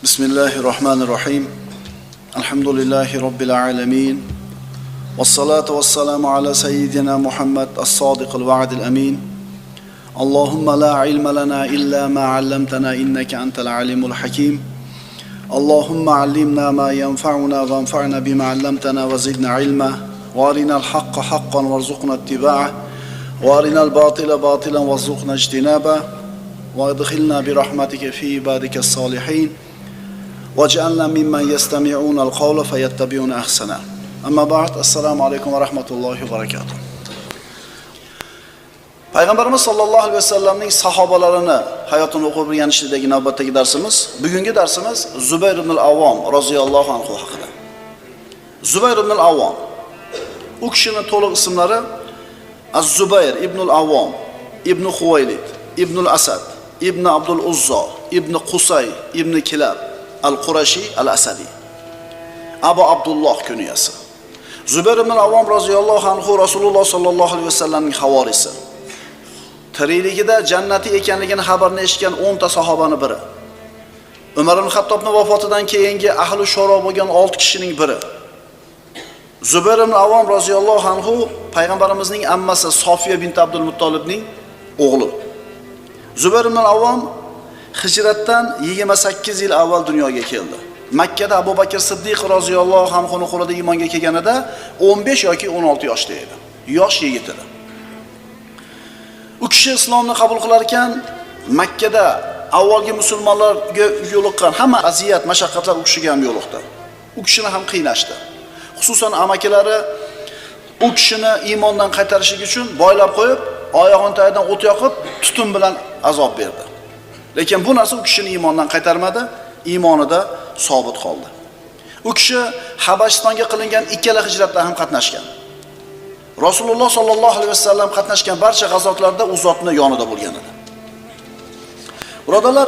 Bismillahirrahmanirrahim. Alhamdulillahi Rabbil alamin. Wassalatu wassalamu ala sayyidina Muhammad as-sadiqil wa'dil amin. Allahumma la ilma lana illa ma 'allamtana innaka antal alimul hakim. Allahumma 'allimna ma yanfa'una wanfa'na bima 'allamtana wa zidna 'ilma. Wa arina al-haqqa haqqan warzuqna ittiba'ah. Wa arina al-batila batilan warzuqna ijtinabah. Wa adkhilna bi rahmatika fi ibadika as-salihin. وَجَعَلْنَا مِمَّنْ يَسْتَمِعُونَ الْقَوْلَ فَيَتَّبِعُونَ أَحْسَنَهُ. Amma ba'd. Assalomu alaykum va rahmatullohi va barakatuh. Payg'ambarimiz sollallohu alayhi vasallamning sahobalarini hayotini o'qib o'rganishdagi navbatdagi darsimiz, bugungi darsimiz Zubayr ibn al-Avvom roziyallohu anhu haqida. Zubayr ibn al-Avvom. U kishining to'liq ismlari Az-Zubayr ibn al-Avvom, ibn Huwaylid, ibn al-Asad, ibn Abdul Uzza, ibn Qusay, ibn Kilab al-Qurashi al-Asadi. Abu Abdulloh kunyasi. Zubayr ibn al-Avvom roziyallohu anhu Rasululloh sollallohu alayhi vasallamning havorisi. Tirikligida jannati ekanligini xabarini eshitgan 10 ta sahobaning biri. Umar ibn Xattobning vafotidan keyingi ahli shuro bo'lgan 6 kishining biri. Zubayr ibn al-Avvom roziyallohu anhu payg'ambarimizning ammasi Sofiya bint Abdul Muttolibning o'g'li. Zubayr ibn al-Avvom hijratdan 28 yil avval dunyoga keldi. Makka da Abu Bakr Siddiq roziyallohu anhuning qo'lida iymonga kelganida 15 yoki 16 yoshda edi. Yosh yigit edi. U kishi islomni qabul qilar ekan, Makka da avvalgi musulmonlarga yo'liqqan hamma aziyat, mashaqqatlar u kishiga ham yo'liqdi. U kishini ham qiynashdi. Xususan amakilari u kishini iymondan qaytarish uchun boylab qo'yib, oyog'ini tagidan o't yoqib, tutun bilan azob berdi. Lekin bu narsa u kishini iymondan qaytarmadi, iymonida sobit qoldi. U kishi Habashistonga qilingan ikkala hijratda ham qatnashgan. Rasululloh sollallohu alayhi vasallam qatnashgan barcha g'azotlarda u zotning yonida bo'lgan edi. Birodarlar,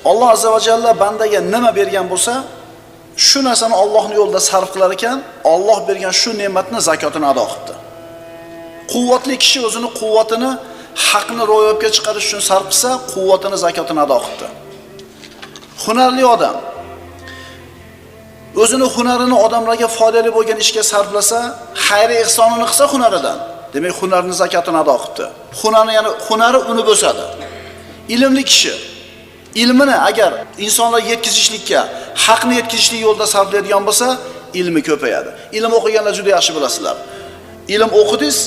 Alloh azza va jalla bandaga nima bergan bo'lsa, shu narsani Allohning yo'lida sarf qilar ekan, Alloh bergan shu ne'matni zakotini ado qildi. Quvvatli kishi o'zini quvvatini haqni ro'yobga chiqarish uchun sarf qilsa, quvvatini zakotini ado qildi. Hunarli odam o'zini hunarini odamlarga foydali bo'lgan ishga sarflasa, xayri ihsonini qilsa hunaridan, demak hunarning zakotini ado qildi. Hunari uni bo'sadi. Ilmli kishi ilmini agar insonlarga yetkazishlikka, haqni yetkazishlik yo'lida sarflaydigan bo'lsa, ilmi ko'payadi. Ilm o'qiganlar juda yaxshi bilasizlar. Ilm o'qidingiz,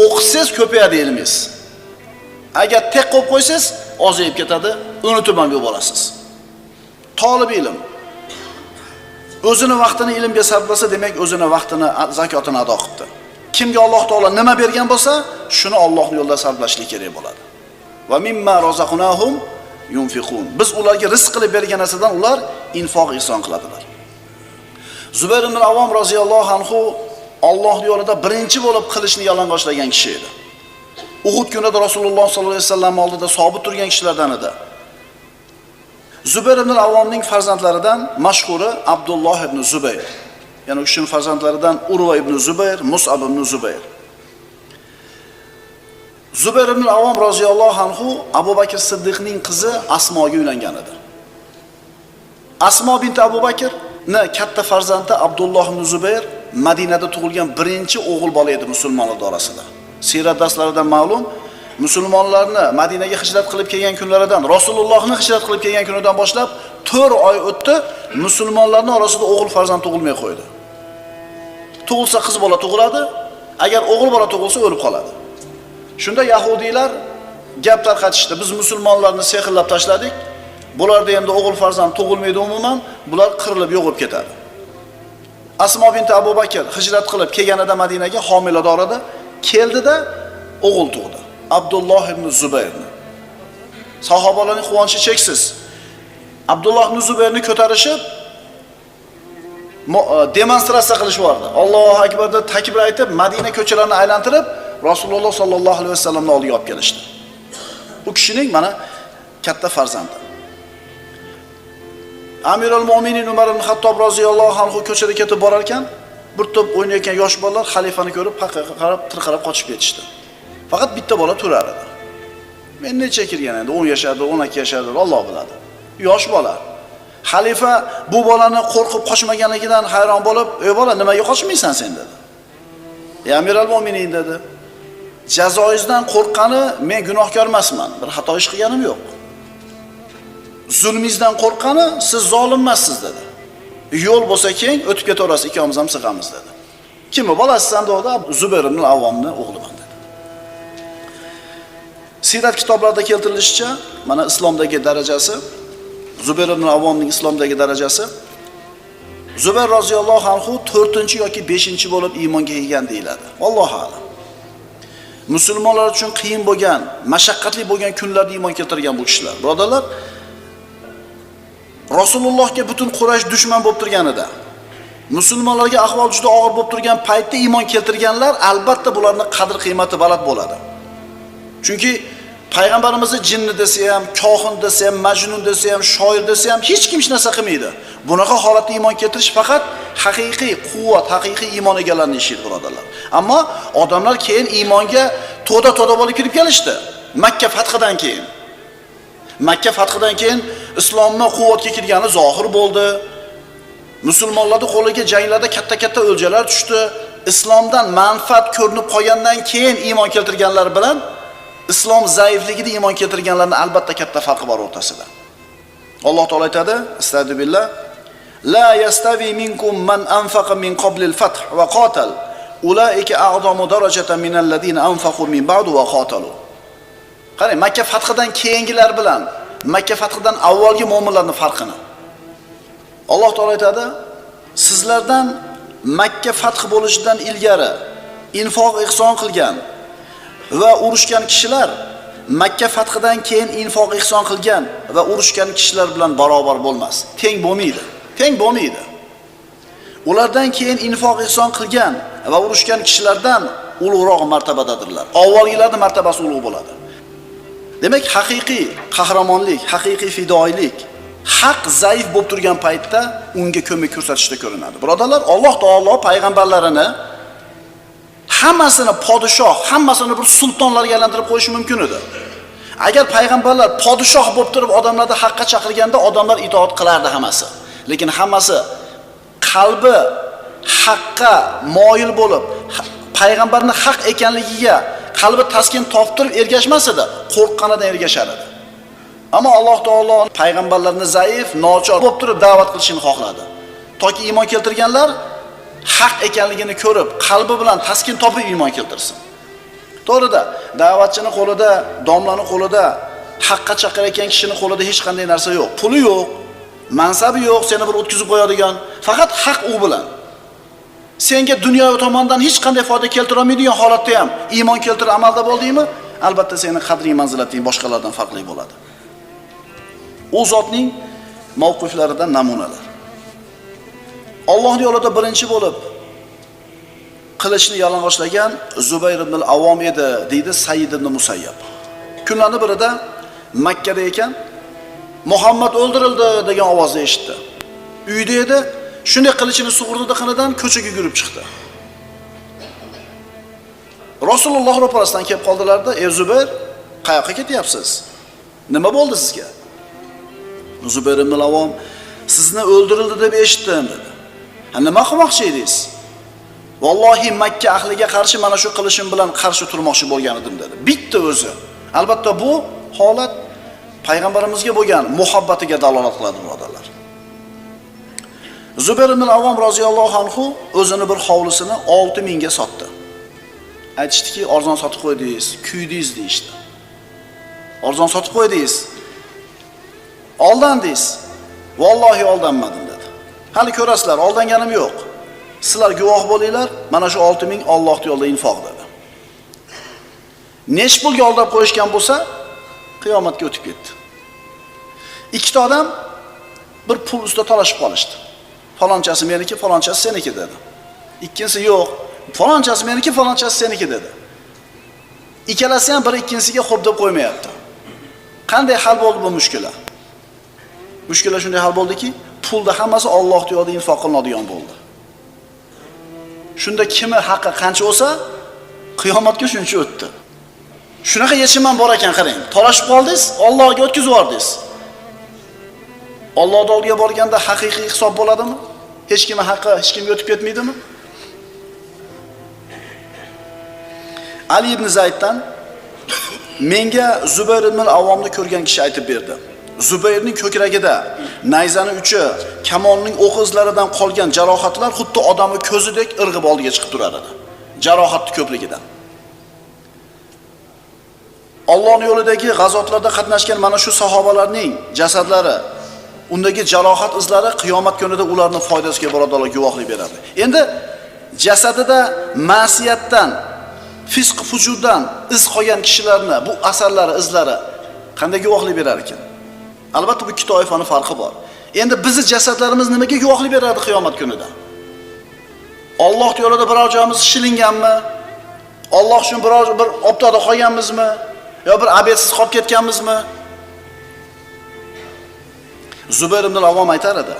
o'qisangiz ko'payadi ilmingiz. Agar tek qo'yib qo'ysangiz, ozayib ketadi, unutib ham bo'lasiz. Talib ilm o'zini vaqtini ilmga sarflasa, demak o'zini vaqtini, zakotini ado qildi. Kimga Alloh taolo nima bergan bo'lsa, shuni Allohning yo'lida sarflashlik kerak bo'ladi. Va mimma razaqnahum yunfiqun. Biz ularga rizq qilib bergan narsadan ular infoq ihson qiladilar. Zubayr ibn al-Avvom roziyallohu anhu Allohning yo'lida birinchi bo'lib qilishni yalang'ochlagan kishi edi. Uhud kunida Rasululloh sollallohu alayhi vasallam oldida sobit turgan kishilardan edi. Zubayr ibn al-Avvomning farzandlaridan mashhuri Abdulloh ibn Zubayr. Ya'ni u kishining farzandlaridan Urva ibn Zubayr, Mus'ab ibn Zubayr. Zubayr ibn al-Avvom roziyallohu anhu Abu Bakr Siddiqning qizi Asmoga uylangan edi. Asmo bint Abu Bakrning katta farzandi Abdulloh ibn Zubayr Madinada tug'ilgan birinchi o'g'il bola edi musulmonlar orasida. Sirat darslaridan ma'lum, musulmonlarni Madinaga hijrat qilib kelgan kunlaridan, Rasulullohni hijrat qilib kelgan kunidan boshlab 4 oy o'tdi, musulmonlarning orasida o'g'il farzand tug'ilmay qo'ydi. Tug'ilsa qiz bola tug'iladi, agar o'g'il bola tug'ilsa o'lib qoladi. Shunda yahudiylar gap tarqatishdi. Biz musulmonlarni sehrlab tashladik. Bularda endi o'g'il farzand tug'ilmaydi umuman, bular qirilib yo'qib ketadi. Asmo bint Abu Bakr hijrat qilib kelganida Madinaga homilador edi, keldida o'g'il tug'di. Abdulloh ibn Zubayrni. Sahobalarning quvonchi cheksiz. Abdulloh ibn Zubayrni ko'tarishib demonstratsiya qilishvardi. Allohu akbar deb takbir aytib, Madina ko'chalarini aylantirib, Rasululloh sollallohu alayhi vasallamning oldiga olib kelishdi. Bu kishining mana katta farzandi. Amirul Mo'minin Umar ibn Xattob roziyallohu anhu ko'chada ketib borar ekan, bir to'p o'ynayotgan yosh bolalar xalifani ko'rib, paqqa qarab, tirqirab qochib ketishdi. Faqat bitta bola turar edi. Men necha kirgan endi 10 yashardi, 12 yashardi, Alloh biladi. Yosh bola. Xalifa bu bolani qo'rqib qochmaganligidan hayron bo'lib, "Ey bola, nimaga qochmaysan sen?" dedi. "Ya Amiral Mo'minin" dedi. "Jazoingizdan qo'rqqani men gunohkor emasman, bir xato ish qilganim yo'q. Zulmingizdan qo'rqqani siz zolim emassiz" dedi. "Yo'l bo'lsa keng, o'tib ketaverasiz, ikkamiz ham sig'amiz" dedi. "Kimmi bolasisan?" dedi. "Zubayr ibn al-Avvomning o'g'liman" dedi. Sirat kitoblarida keltirilishicha, mana islomdagi darajasi, Zubayr ibn al-Avvomning islomdagi darajasi, Zubayr roziyallohu anhu 4 yoki 5 bo'lib iymonga kelgan deyiladi. Allohu a'lam. Musulmonlar uchun qiyin bo'lgan, mashaqqatli bo'lgan kunlarda iymon keltirgan bu kishilar. Birodarlar, Rasulullohga butun Quraysh dushman bo'lib turganida, musulmonlarga ahvol juda og'ir bo'lib turgan paytda iymon keltirganlar, albatta bularning qadr-qiymati baland bo'ladi. Chunki payg'ambarimizni jinni desa ham, kohin desa ham, majnun desa ham, shoir desa ham hech kim hech narsa qilmaydi. Bunaqa holatda iymon keltirish faqat haqiqiy quvvat, haqiqiy iymon egallarining ishi, birodarlar. Ammo odamlar keyin iymonga to'da bo'lib kirib kelishdi. Makka fathidan keyin. Makka fathidan keyin islomning quvvatga kirgani zohir bo'ldi. Musulmonlarning qo'liga janglarda katta-katta o'ljalar tushdi. Islomdan manfaat ko'rinib qolgandan keyin iymon keltirganlar bilan islom zaifligida iymon keltirganlarning albatta katta farqi bor o'rtasida. Alloh taolo aytadi: "Astagfirullah. La yastavi minkum man anfaqa min qabli al-fath wa qatal. Ulaika a'zamu darajatan min alladhina anfaqu min ba'du wa qatalu." Qarang, Makka fathidan keyingilar bilan Makka fathidan avvalgi mu'minlarning farqini. Alloh taolo aytadi: "Sizlardan Makka fath bo'lishidan ilgari infoq ihson qilgan va urushgan kishilar Makka fathidan keyin infoq ihson qilgan va urushgan kishilar bilan barobar bo'lmas. Teng bo'lmaydi. Teng bo'lmaydi. Ulardan keyin infoq ihson qilgan va urushgan kishilardan ulug'roq martabadadirlar. Avvalgilarning martabasi ulug' bo'ladi." Demak, haqiqiy qahramonlik, haqiqiy fidoilik haq zaif bo'lib turgan paytda unga ko'mak ko'rsatishda ko'rinadi. Birodarlar, Alloh taolo payg'ambarlarini hammasini podshoh, hammasini bir sultonlarga aylantirib qo'yishi mumkin edi. Agar payg'ambarlar podshoh bo'lib turib odamlarni haqqa chaqirganda odamlar itoat qilardi hammasi. Lekin hammasi qalbi haqqa moyil bo'lib, payg'ambarning haq ekanligiga qalbi taskin toptirib ergashmas edi, qo'rqqanidan ergashar edi. Ammo Alloh taolo payg'ambarlarni zaif, nochor bo'lib turib da'vat qilishini xohladi. Toki iymon keltirganlar haq ekanligini ko'rib, qalbi bilan taskin topib iymon keltirsin. To'g'rida, da'vatchining qo'lida, domlaning qo'lida, haqqa chaqirayotgan kishining qo'lida hech qanday narsa yo'q. Puli yo'q, mansabi yo'q, seni bir o'tkazib qo'yadigan, faqat haq u bilan. Senga dunyo tomonidan hech qanday foyda keltira olmaydigan holatda ham iymon keltirib amalda bo'ldingmi? Albatta seni qadriy manzilating boshqalardan farqli bo'ladi. U zotning mavqiflaridan namunalar. Alloh yo'lida birinchi bo'lib qilichni yalang'ochlagan Zubayr ibn al-Avvom edi, deydi Sayyid ibn Musayyab. Kunlarning birida Makka da ekan, Muhammad o'ldirildi degan ovozni eshitdi. Uyda edi, shunday qilichini sug'urdi qinidan ko'chaga yurib chiqdi. Rasululloh ro'parasidan kelib qoldilarda: "Ey Zubayr, qayoqqa ketyapsiz? Nima bo'ldi sizga?" Zubayr ibn al-Avvom: "Sizni o'ldirildi deb eshitdim" dedi. "Ha, nima qilmoqchi edingiz?" "Vallohi Makka ahliga qarshi mana shu qilishim bilan qarshi turmoqchi bo'lgan edim" dedi. Bitta o'zi. Albatta bu holat payg'ambarimizga bo'lgan muhabbatiga dalolat qiladi, birodarlar. Zubayr ibn al-Avvom roziyallohu anhu o'zini bir hovlisini 6000 ga sotdi. Aytishdiki, arzon sotib qo'ydingiz, kuydingiz deyishdi. Arzon sotib qo'ydingiz. Oldandingiz. Vallohi oldanmadim dedi. Hali ko'rasizlar, oldanganim yo'q. Sizlar guvoh bo'linglar, mana shu 6000 Alloh yo'lida infoq dedi. Nech pulga oldab qo'yishgan bo'lsa, qiyomatga o'tib ketdi. Ikkita odam bir pul ustida talashib qolishdi. Falonchasi meniki, falonchasi seniki dedi. Ikkinchisi yo'q, falonchasi meniki, falonchasi seniki dedi. Ikkalasi ham bir ikkinchisiga xo'p deb qo'ymayapti. Qanday hal bo'ldi bu mushkula? Mushkula shunday hal bo'ldiki, pulda hammasi Alloh yo'lida infoq qilinadigan bo'ldi. Shunda kimi haqqi qancha bo'lsa, qiyomatga shuncha o'tdi. Shunaqa yechim ham bor ekan, qarang. Talashib qoldingiz, Allohga o'tkazib yubordingiz. Alloh oldiga borganda haqiqiy hisob bo'ladimi? Hech kimning haqqi hech kimga o'tib ketmaydimi? Ali ibn Zayddan menga Zubayr ibn al-Avvomni ko'rgan kishi aytib berdi. Zubayrning ko'kragida nayzaning uchi, kamonning o'q izlaridan qolgan jarohatlar xuddi odamning ko'zidek irg'ib oldiga chiqib turar edi. Jarohatning ko'pligidan. Allohning yo'lidagi g'azotlarda qatnashgan mana shu sahobalarning jasadlari, undagi jarohat izlari qiyomat kunida ularning foydasiga birodarlar guvohlik beradi. Endi jasadida ma'siyatdan, fisq fujurdan iz qolgan kishilarni bu asarlari, izlari qanday guvohlik berar ekan? Albatta bu ikki toifaning farqi bor. Endi bizning jasadlarimiz nimaga guvohlik beradi qiyomat kunida? Alloh yo'lida biror joyimiz shilinganmi? Alloh uchun biror bir obdada qolganmizmi? Yo bir abetsiz qolib ketganmizmi? Zubayr ibn al-Avvom aytar edi.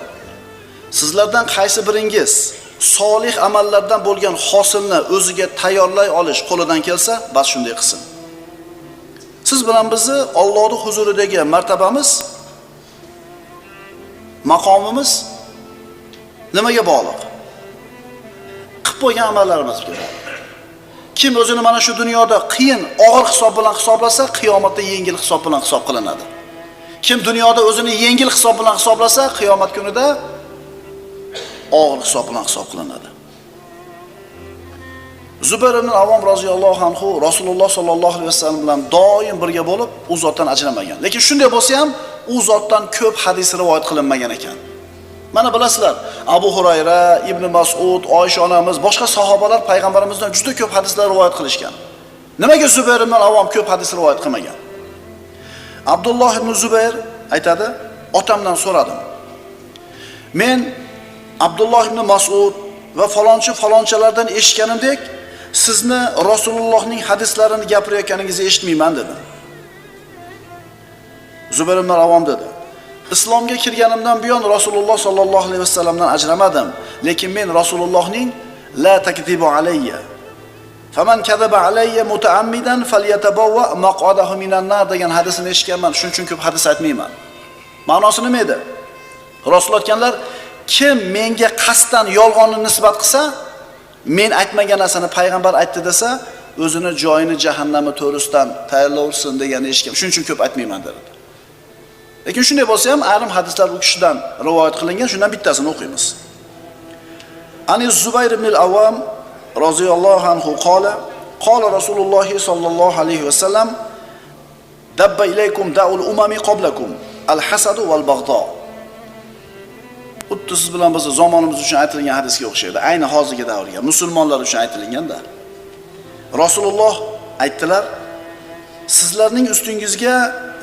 Sizlardan qaysi biringiz solih amallardan bo'lgan hosilni o'ziga tayyorlay olish qo'lidan kelsa, bas shunday qilsin. Siz bilan bizni Allohning huzuridagi martabamiz, maqomimiz nimaga bog'liq? Qilib qo'ygan amallarimiz bilan. Kim o'zini mana shu dunyoda qiyin, og'ir hisob bilan hisoblasa, qiyomatda yengil hisob bilan hisob qilinadi. Kim dunyoda o'zini yengil hisob bilan hisoblasa, qiyomat kunida og'ir hisob bilan hisob qilinadi. Zubayr ibn al-Avvom roziyallohu anhu Rasululloh sollallohu alayhi vasallam bilan doim birga bo'lib, u zotdan ajramagan. Lekin shunday bo'lsa ham, u zotdan ko'p hadis rivoyat qilinmagan ekan. Mana bilasizlar, Abu Hurayra, Ibn Mas'ud, Oysha onamiz, boshqa sahobalar payg'ambarimizdan juda ko'p hadislar rivoyat qilishgan. Nimaga Zubayr ibn al-Avvom ko'p hadis rivoyat qilmagan? Abdulloh ibn Zubayr aytadi, otamdan so'radim. Men Abdulloh ibn Mas'ud va falonchalardan eshitganimdek, sizni Rasulullohning hadislarini gapirayotganingizni eshitmayman dedim. Zubayr ibn al-Avvom dedi: Islomga kirganimdan buyon Rasululloh sollallohu alayhi vasallamdan ajramadim, lekin men Rasulullohning la takdibu alayya faman kadaba alayya mutaammidan falyatabawwa maq'adahu minan nar degan hadisini eshitganman. Shuning uchun ko'p hadis aytmayman. Ma'nosi nima edi? Rasul aytganlar, kim menga qasddan yolg'onni nisbat qilsa, men aytmagan narsani payg'ambar aytdi desa, o'zini joyini jahannamning to'risidan tayyorlaversin degan eshitgan. Shuning uchun ko'p aytmayman dedi. Lekin shunday bo'lsa ham ayrim hadislar u kishidan rivoyat qilingan, shundan bittasini o'qiymiz. Ani Zubayr ibn al-Awwam roziyallohu anhu qala Rasululloh sollallohu alayhi vasallam dabba ilaykum da'ul umami qablakum al-hasad wal-baghdha. Xuddi siz bilan biz zamonimiz uchun aytilgan hadisga o'xshaydi. Ayni hozirgi davrga, musulmonlar uchun aytilganda. Rasululloh aytdilar: sizlarning ustingizga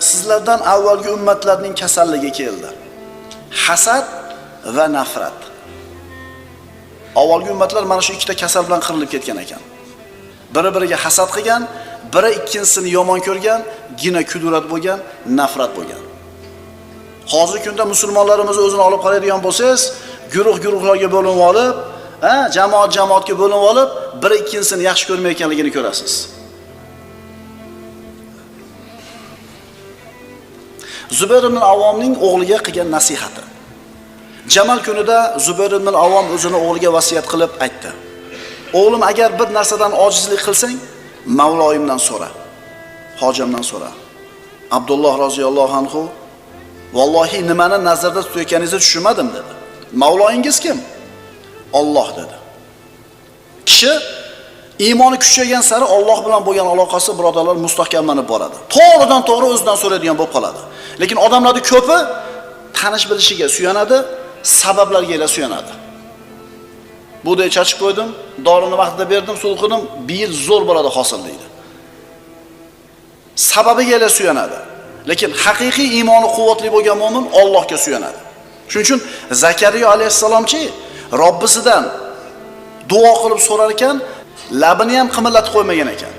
sizlardan avvalgi ummatlarning kasalligi keldi. Hasad va nafrat. Avvalgi ummatlar mana shu ikkita kasal bilan qirilib ketgan ekan. Biri-biriga hasad qilgan, biri ikkinchisini yomon ko'rgan, gina kudurat bo'lgan, nafrat bo'lgan. Hozirgi kunda musulmonlarimiz o'zini olib qaraydigan bo'lsangiz, guruh-guruhlarga bo'linib olib, jamoatga bo'linib olib, biri ikkinchisini yaxshi ko'rmayotganligini ko'rasiz. Zubayr ibn al-Avvomning o'g'liga qilgan nasihati. Jamal kunida Zubayr ibn al-Avvom o'zini o'g'liga vasiyat qilib aytdi: "O'g'lim, agar bir narsadan ojizlik qilsang, Mavloyimdan so'ra, hojamdan so'ra." Abdulloh roziyallohu anhu: "Vallohi nimani nazarda tutayotganingizni tushunmadim" dedi. "Mavloyingiz kim?" "Alloh" dedi. Kishi iymoni kuchaygan sari Alloh bilan bo'lgan aloqasi birodarlar mustahkamlanib boradi. To'g'ridan to'g'ri o'zidan so'raydigan bo'lib qoladi. Lekin odamlarning ko'pi tanish bilishiga suyanadi, sabablarga suyanadi. Buday chachib qo'ydim, dorini vaqtida berdim, suv qildim, bir yil zo'r bo'ladi hosil deydi. Sababiga suyanadi. Lekin haqiqiy iymoni quvvatli bo'lgan mu'min Allohga suyanadi. Shuning uchun Zakariya alayhisalomchi Robbisidan duo qilib so'rar ekan, labini ham qimillatib qo'ymagan ekan.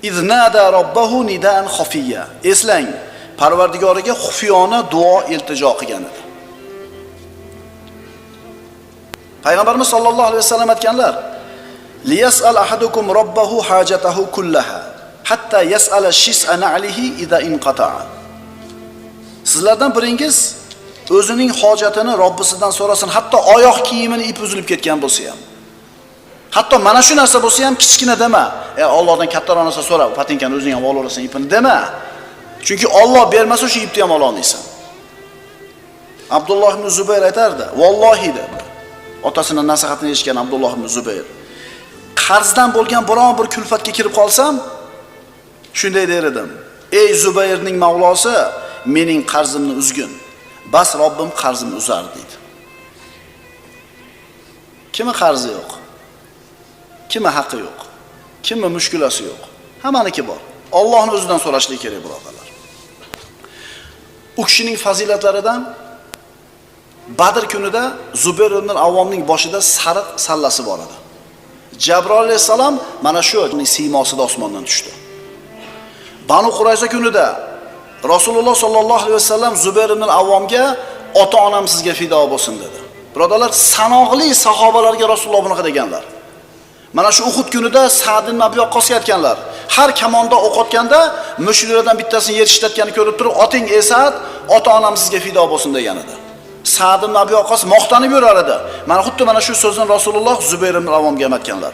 Iznada robbahu nidaan xafiyya. Eslang, Parvardigoriga xufiyona duo iltijo qilgan edi. Payg'ambarimiz sollallohu alayhi vasallam aytganlar: "Liyas'al ahadukum robbahu hajatahu kullaha, hatta yas'ala shis'a na'lihi idza inqata'a." Sizlardan biringiz o'zining hojatini Robbisidan so'rasin, hatto oyoq kiyimini ip uzilib ketgan bo'lsa ham. Hatto mana shu narsa bo'lsa ham kichkina dema. Allohdan kattaroq narsa so'ra, patinkani o'zing ham olaversan ipini dema. Chunki Alloh bermasa o'sha ipni ham ola olmaysan. Abdulloh ibn Zubayr aytardi, "Vallohi" dedi. Otasining nasihatini eshitgan Abdulloh ibn Zubayr. Qarzdan bo'lgan biron bir kulfatga kirib qolsam, shunday der edim: "Ey Zubayrning Mavlosi, mening qarzimni uzgin. Bas Robbim qarzimni uzar" dedi. Kimi qarzi yo'q? Kimi haqqi yo'q? Kimi mushkulasi yo'q? Hammaniki bor. Allohning o'zidan so'rashlik kerak, birodarlar. U kishining fazilatlaridan Badr kunida Zubayr ibn Avvomning boshida sariq sallasi bor edi. Jabroil alayhisalom mana shu siymosida osmondan tushdi. Banu Qurayza kunida Rasululloh sollallohu alayhi vasallam Zubayr ibn Avvomga ota-onam sizga fido bo'lsin dedi. Birodarlar, sanoqli sahobalarga Rasululloh bunaqa deganlar. Mana shu Uhud kunida Sa'd ibn Abi Waqqosga aytganlar. Har kamonda o'q otganda mushuklardan bittasini yer ishlatganini ko'rib turib, "Oting ey Sa'd, ota-onam sizga fido bo'lsin" degan edi. Sa'd ibn Abi Waqqos maqtanib yurar edi. Mana xuddi mana shu so'zni Rasululloh Zubayr ibn Avvomga aytganlar.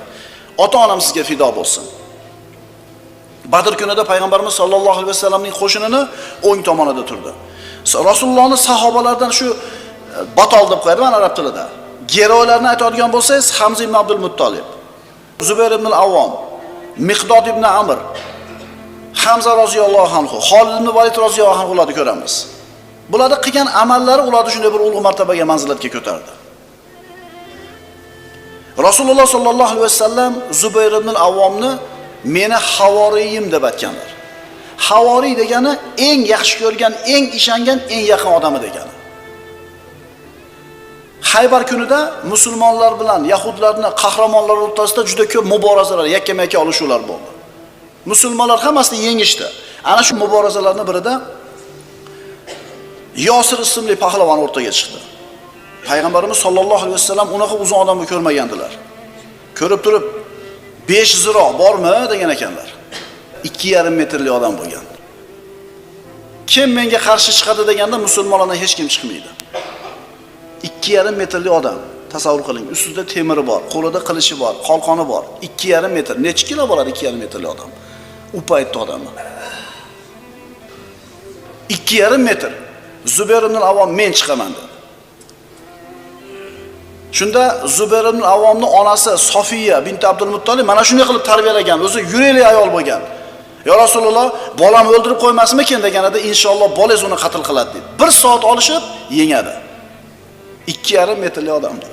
"Ota-onam sizga fido bo'lsin." Badr kunida payg'ambarimiz sollallohu alayhi vasallamning qo'shinini o'ng tomonida turdi. Rasulullohning sahobalaridan shu batol deb qo'yadi mana arab tilida. Geroylarni aytadigan bo'lsangiz, Hamza ibn Abdul Muttolib, Zubayr ibn Avvom, Miqdod ibn Amr, Hamza roziyallohu anhu, Xolid ibn Valid roziyallohu anhu ularni ko'ramiz. Bularning qilgan amallari ularni shunday bir ulug' martabaga, manzilatga ko'tardi. Rasululloh sollallohu alayhi vasallam Zubayr ibn Avvomni "Meni havoriyim" deb aytganlar. Havoriy degani eng yaxshi ko'rgan, eng ishongan, eng yaqin odami degani. Haybar kunida musulmonlar bilan yahudlarning qahramonlar o'rtasida juda ko'p muborazalar, yakkama-yakka olishuvlar bo'ldi. Musulmonlar hammasini yengishdi. Ana shu muborazalarning birida Yosir ismli pahlavon o'rtaga chiqdi. Payg'ambarimiz sollallohu alayhi vasallam unaqa uzun odamni ko'rmagandilar. Ko'rib turib 5 ziro bormi degan ekanlar. 2,5 metrli odam bo'lgan. Kim menga qarshi chiqadi deganda musulmonlardan hech kim chiqmaydi. 2,5 metrli odam. Tasavvur qiling, ustida temiri bor, qo'lida qilichi bor, qalqoni bor. 2,5 metr. Necha kilo bo'ladi 2,5 metrli odam? U paytda odamlar. 2,5 metr. Zubayr ibn Avvom men chiqaman dedi. Shunda Zubayr ibn Avvomning onasi Sofiya bint Abdul Muttolib mana shunday qilib tarbiyalagan, o'zi yurakli ayol bo'lgan. "Ya Rasululloh, bolam o'ldirib qo'ymasmikin?" deganida, "Inshaalloh bolangiz uni qatl qiladi" dedi. 1 soat olishib yengadi. 2,5 metrli odamdi.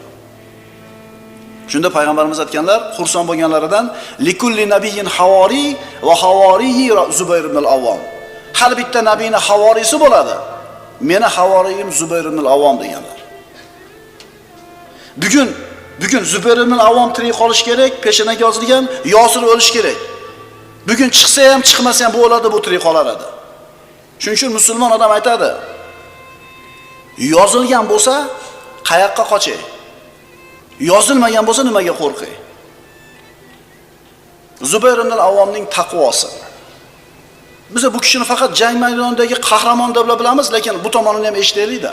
Shunda payg'ambarimiz aytganlar, xursand bo'lganlaridan, "Likulli nabiyyin havori va havorihi Zubayr ibn al-Avvom." Har bitta nabiyning havorisi bo'ladi. Meni havoriyim Zubayr ibn al-Avvom deganlar. Bugun Zubayr ibn al-Avvom tirik qolish kerak, peshonaga yozilgan, Yosir o'lish kerak. Bugun chiqsa ham, chiqmasa ham bu o'ladi, bu tirik qolar edi. Shuning uchun musulmon odam aytadi, yozilgan bo'lsa qayoqqa qochay? Yozilmagan bo'lsa nimaga qo'rqay? Zubayr ibn al-Avvomning taqvosi. Biz bu kishini faqat jang maydonidagi qahramon deb bilamiz, lekin bu tomonini ham eshitaylik-da.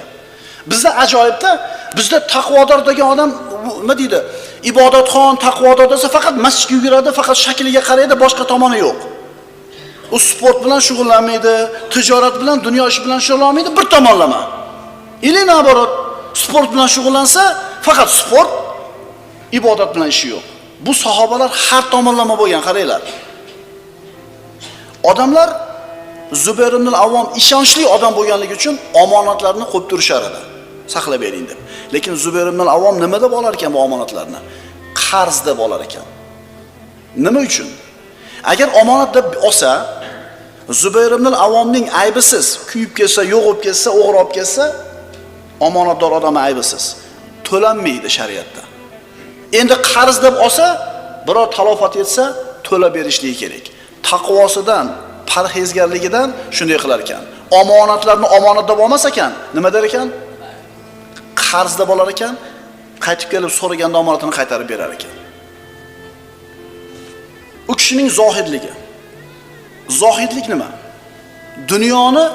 Bizda ajoyibda, bizda taqvodor degan odam nima deydi? Ibodatxon, taqvodor desa faqat masjidga yuguradi, faqat shakliga qaraydi, boshqa tomoni yo'q. U sport bilan shug'ullanmaydi, tijorat bilan, dunyo ishi bilan shug'ullanmaydi, bir tomonlama. Ili naborot, sport bilan shug'ullansa, faqat sport, ibodat bilan ishi yo'q. Bu sahobalar har tomonlama bo'lgan, qaranglar. Odamlar Zubayr ibn al-Avvom ishonchli odam bo'lganligi uchun omonatlarni qo'yib turishar edi. Saqlab bering deb. Lekin Zubayr ibn al-Avvom nima deb olar ekan bu omonatlarni? Qarz deb olar ekan. Nima uchun? Agar omonat deb olsa, Zubayr ibn al-Avvomning aybisiz, kuyib ketsa, yo'g'ib ketsa, o'g'ri olib ketsa, omonatdor odam aybisiz. To'lanmaydi shariatda. Endi qarz deb olsa, biror talofat yetsa, to'lab berishligi kerak. Taqvosidan, parhezgarligidan shunday qilar ekan. Omonatlarni omonat deb olmas ekan, nima der ekan? Qarz deb olar ekan, qaytib kelib so'raganda omonatini qaytarib berar ekan. U kishining zohidligi. Zohidlik nima? Dunyoni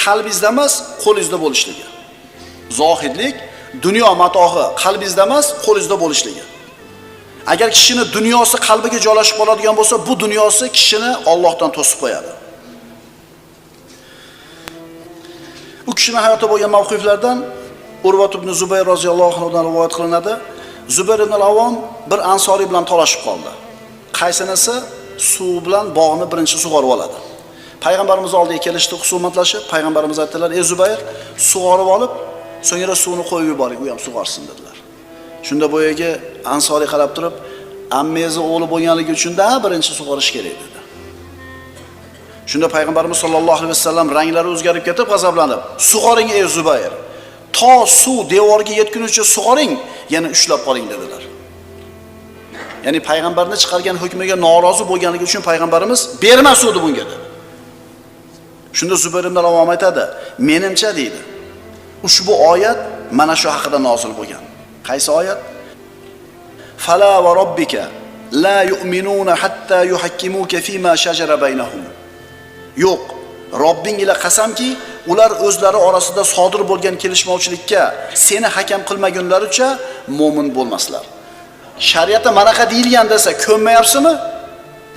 qalbingizda emas, qo'lingizda bo'lishligi. Zohidlik, dunyo matohi qalbingizda emas, qo'lingizda bo'lishligi. Agar kishini dunyosi qalbiga joylashib qoladigan bo'lsa, bu dunyosi kishini Allohdan to'sib qo'yadi. U kishining hayotida bo'lgan mavqiflardan Urvat ibn Zubayr roziyallohu anhudan rivoyat qilinadi. Zubayr ibn al-Avvom bir ansoriy bilan talashib qoldi. Qaysinisi suv bilan bog'ni birinchi sug'orib oladi. Payg'ambarimiz oldiga kelishdi, husumatlashib, payg'ambarimiz aytdilar: "Ey Zubayr, sug'orib olib, so'ngra suvni qo'yib yuboring, u ham sug'orsin" dedilar. Shunda boyaga ansoriy qarab turib, "Ammengizni o'g'li bo'lganligi uchun da birinchi sug'orish kerak" dedi. Shunda payg'ambarimiz sollallohu alayhi vasallam ranglari o'zgarib ketib, g'azablanib: "Sug'oring ey Zubayr. To suv devorga yetgunicha sug'oring, yana ushlab qoling" dedilar. Ya'ni payg'ambarning chiqargan hukmiga norozi bo'lganligi uchun payg'ambarimiz berma suvni bunga dedi. Shunda Zubayr ibn al-Avvom aytadi: "Menimcha" deydi. Ushbu oyat mana shu haqida nozil bo'lgan. Qaysi oyat? Fala va robbika la yu'minuna hatta yuhakkimuka fima shajara baynahum. Yo'q, Robbing ila qasamki, ular o'zlari orasida sodir bo'lgan kelishmovchilikka seni hakam qilmagunlaricha mu'min bo'lmaslar. Shariatda manaqa deyilgan desa, ko'nmayapsizmi?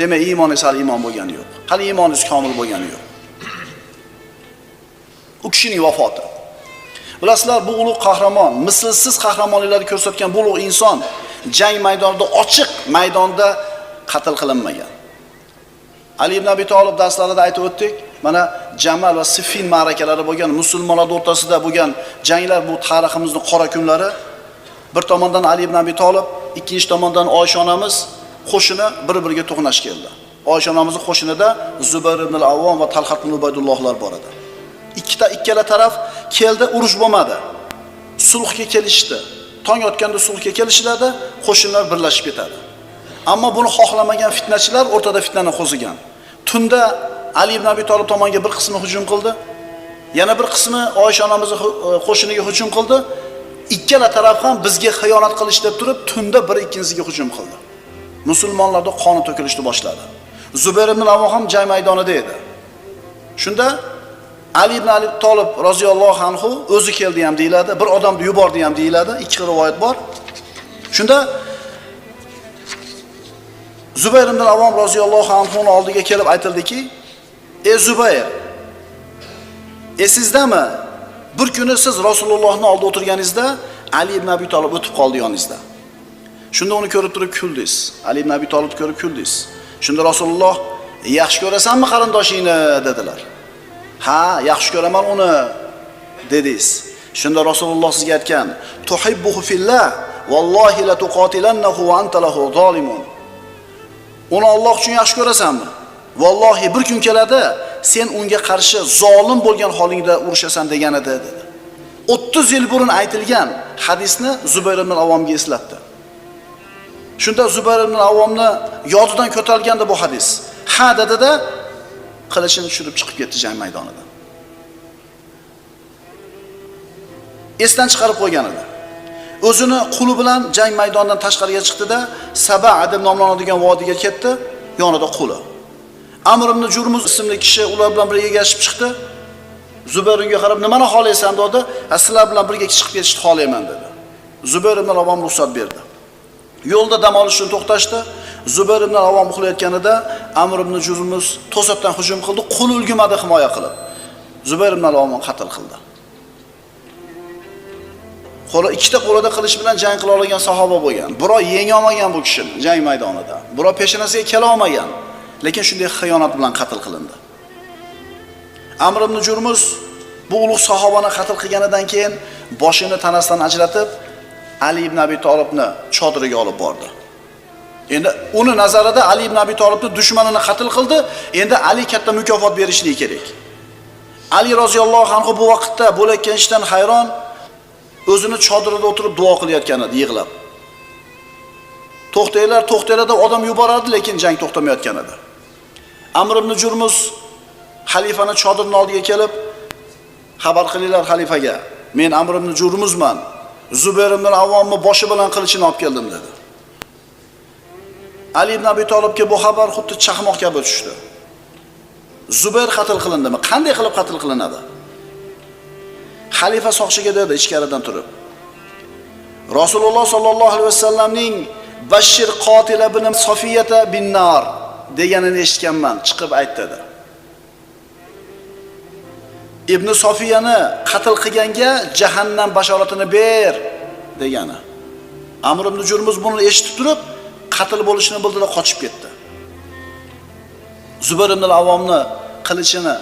Demak, iymoningiz hali iymon bo'lgani yo'q. Hali iymoningiz komil bo'lgani yo'q. U kishining vafoti. Bilasizlar, bu ulug' qahramon, mislsiz qahramonliklarni ko'rsatgan bu ulug' inson jang maydonida, ochiq maydonda qatl qilinmagan. Ali ibn Abi Talib darslarida aytib o'tdik. Mana Jamal va Siffin ma'rakalari bo'lgan, musulmonlar o'rtasida bo'lgan janglar bu tariximizning qora kunlari. Bir tomondan Ali ibn Abi Talib, ikkinchi tomondan Oysha onamiz qo'shini bir-biriga to'qnash keldi. Oysha onamizning qo'shinida Zubayr ibn al-Avvom va Talhat ibn Ubaydullohlar bor edi. Ikkala taraf keldi, urush bo'lmadi. Sulhga kelishdi. Tong otganda sulhga kelishiladi, qo'shinlar birlashib ketadi. Ammo buni xohlamagan fitnachilar o'rtada fitnani qo'zigan. Tunda Ali ibn Abi Talib tomoniga bir qismi hujum qildi, yana bir qismi Oysha onamizning qo'shiniga hujum qildi. Ikkala taraf ham bizga xiyonat qilish deb turib, tunda bir ikkinchisiga hujum qildi. Musulmonlarda qoni to'kilishni boshladi. Zubayr ibn al-Avvom ham jang maydonida edi. Shunda Ali ibn Abi Talib roziyallohu anhu o'zi keldi ham deyiladi, bir odamni yubordi ham deyiladi, ikki rivoyat bor. Shunda Zubayr ibn al-Avvom roziyallohu anhuning oldiga kelib aytildiki: "Ey Zubayr, esizdami? Bir kuni siz Rasulullohning oldida o'tirganingizda Ali ibn Abi Talib o'tib qoldi yoningizda. Shunda uni ko'rib turib kuldingiz. Ali ibn Abi Talib ko'rib kuldingiz. Shunda Rasululloh: "Yaxshi ko'rasanmi qarindoshingni?" dedilar. "Ha, yaxshi ko'raman uni" dedingiz. Shunda Rasululloh sizga aytgan: "Tuhibbuhu fillah, vallohi la tuqatilannahu wa anta lahu zalimun." Uni Alloh uchun yaxshi ko'rasanmi? Vallohi bir kun keladi, sen unga qarshi zolim bo'lgan holingda urushasan degan edi dedi. 30 yil burun aytilgan hadisni Zubayr ibn al-Avvomga eslatdi. Shunda Zubayr ibn al-Avvomni yodidan ko'tarilganda bu hadis. Ha dedi-da, qilichini tushirib chiqib ketdi jang maydonidan. Esdan chiqarib qo'ygan edi. O'zini quli bilan jang maydonidan tashqariga chiqdi-da, Saba deb nomlanadigan vodiga ketdi, yonida quli. Amr ibn Jurmuz ismli kishi ular bilan birga egashib chiqdi. Zubayr unga qarab, "Nimani xohlaysan?" dedi. "Sizlar bilan birga chiqib ketishni xohlayman" dedi. Zubayr ibn al-Avvom ruxsat berdi. Yo'lda dam olish uchun to'xtashdi. Zubayr ibn al-Avvom uxlayotganida Amr ibn Jurmuz to'satdan hujum qildi, qo'l ulgimadi himoya qilib. Zubayr ibn al-Avvom qatl qildi. Qo'li ikkita qo'lida qilich bilan jang qila olgan sahoba bo'lgan. Birov yenga olmagan bu kishini jang maydonida. Birov peshonasiga kela olmagan. Lekin shunday xiyonat bilan qatl qilindi. Amr ibn Jurmuz bu ulug' sahobani qatl qilganidan keyin boshini tanasidan ajratib Ali ibn Abi Talibni chodiriga olib bordi. Endi uni nazarida Ali ibn Abi Talibni dushmanini qatl qildi, endi Ali katta mukofot berishligi kerak. Ali roziyallohu anhu bu vaqtda bo'layotgan ishdan hayron, o'zini chodirida o'tirib duo qilayotgan edi, yig'lab. To'xtanglar, to'xtanglar deb odam yuborardi, lekin jang to'xtamayotgan edi. Amr ibn Jurmuz xalifani chodirning oldiga kelib, xabar qilinglar xalifaga. Men Amr ibn Jurmuzman. Zubayr ibn al-Avvomni boshi bilan qilichini olib keldim dedi. Ali ibn Abi Talibga bu xabar xuddi chaqmoq kabi tushdi. Zubayr qatl qilindimi? Qanday qilib qatl qilinadi? xalifa soqchiga dedi ichkaridan turib. Rasululloh sallallohu alayhi vasallamning Bashir qotila bin Sofiyata bin nar deganini eshitganman, chiqib ayt dedi. Ibn Sofiyani qatl qilganga jahannam bashoratini ber degani. Amr ibn Jurmuz buni eshitib turib, qatl bo'lishini bildi va qochib ketdi. Zubayr ibn al-Avvomni qilichini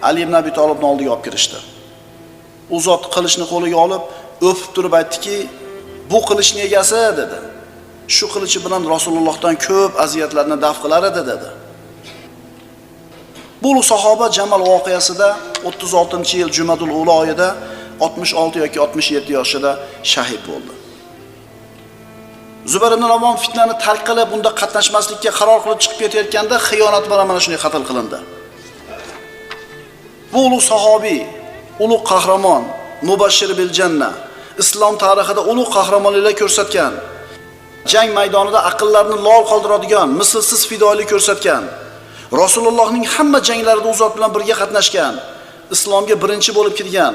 Ali ibn Abi Talibning oldiga olib kirishdi. U zot qilichni qo'liga olib, o'pib turib aytdiki, "Bu qilichning egasi" dedi. "Shu qilichi bilan Rasulullohdan ko'p aziyatlarni daf qilar edi" dedi. Bu sahoba Jamal voqeasida 36-yil Jumadul Ula oyida 66 yoki 67 yoshida shahid bo'ldi. Zubayr ibn al-Avvom fitnani tark qilib, unda qatnashmaslikka qaror qilib chiqib ketayotganda xiyonat bilan mana shunday qatl qilindi. Bu ulug' sahobiy, ulug' qahramon, mubashshir bil janna, islom tarixida ulug' qahramonliklar ko'rsatgan, jang maydonida aqllarni lol qoldiradigan, mislsiz fidoilik ko'rsatgan, Rasulullohning hamma janglarida u zot bilan birga qatnashgan, islomga birinchi bo'lib kirgan,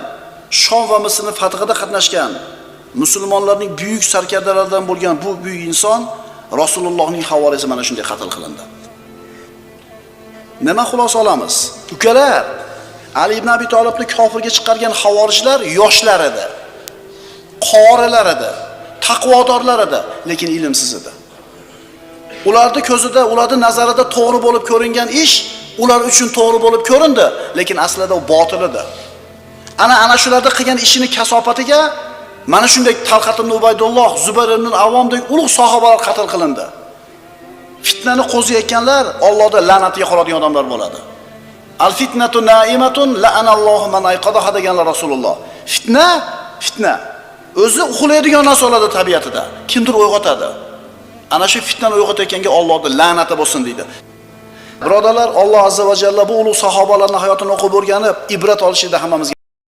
Shom va Misrning fathida qatnashgan, musulmonlarning buyuk sarkardalaridan bo'lgan bu buyuk inson Rasulullohning havolasi mana shunday qatl qilindi. Nima xulosa olamiz? Ukalar, Ali ibn Abi Talibni kofirga chiqargan havorijlar yoshlar edi, qorilar edi, taqvodorlar edi, lekin ilmsiz edi. Ularning ko'zida, ularning nazarida to'g'ri bo'lib ko'ringan ish ular uchun to'g'ri bo'lib ko'rindi, lekin aslida u botil edi. Ana shularda qilgan ishini kasofatiga mana shunday Talqat ibn Ubaydulloh, Zubayr ibn al-Avvomdek ulug' sahobalar qatl qilindi. Fitnani qo'ziyotganlar Allohning la'natiga qoladigan odamlar bo'ladi. Al-fitnatu na'imatun la'anallohu man ayqadaha deganlar Rasululloh. Fitna o'zi uxlaydigan narsalarda tabiatida kimdir uyg'otadi. Ana shu fitnani uyg'otayotganga Allohning la'nati bo'lsin deydi. Birodarlar, Alloh azza va jalla bu ulug' sahobalarning hayotini o'qib o'rganib, ibrat olishida hammamizga